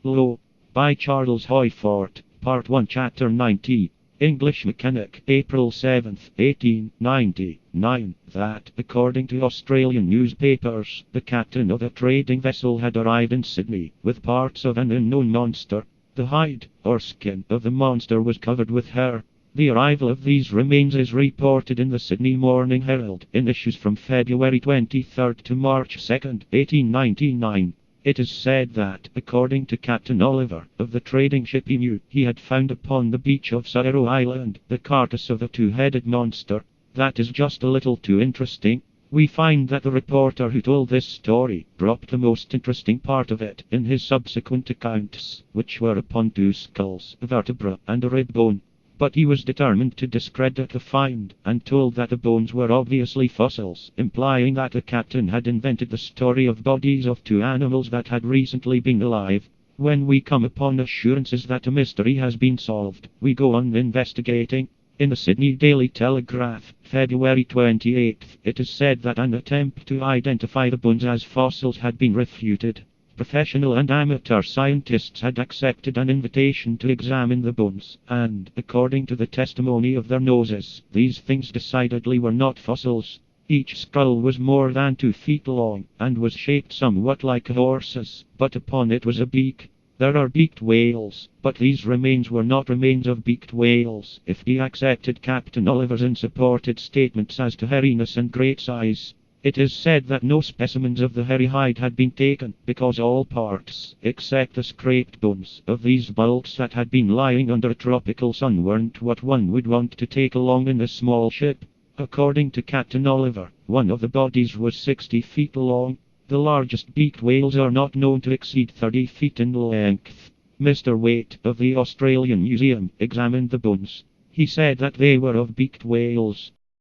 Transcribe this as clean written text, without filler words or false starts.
Lo. By Charles Hoyfort. Part 1 Chapter 90. English Mechanic, April 7, 1899, that, according to Australian newspapers, the captain of a trading vessel had arrived in Sydney, with parts of an unknown monster. The hide, or skin, of the monster was covered with hair. The arrival of these remains is reported in the Sydney Morning Herald, in issues from February 23 to March 2, 1899. It is said that, according to Captain Oliver, of the trading ship Emu, he had found upon the beach of Suwarrow Island, the carcass of a two-headed monster. That is just a little too interesting. We find that the reporter who told this story dropped the most interesting part of it in his subsequent accounts, which were upon two skulls, a vertebra, and a rib bone. But he was determined to discredit the find, and told that the bones were obviously fossils, implying that the captain had invented the story of bodies of two animals that had recently been alive. When we come upon assurances that a mystery has been solved, we go on investigating. In the Sydney Daily Telegraph, February 28, it is said that an attempt to identify the bones as fossils had been refuted. Professional and amateur scientists had accepted an invitation to examine the bones, and, according to the testimony of their noses, these things decidedly were not fossils. Each skull was more than 2 feet long, and was shaped somewhat like a horse's, but upon it was a beak. There are beaked whales, but these remains were not remains of beaked whales, if he accepted Captain Oliver's unsupported statements as to hairiness and great size. It is said that no specimens of the hairy hide had been taken, because all parts, except the scraped bones, of these bulks that had been lying under a tropical sun weren't what one would want to take along in a small ship. According to Captain Oliver, one of the bodies was 60 feet long. The largest beaked whales are not known to exceed 30 feet in length. Mr. Waite, of the Australian Museum, examined the bones. He said that they were of beaked whales.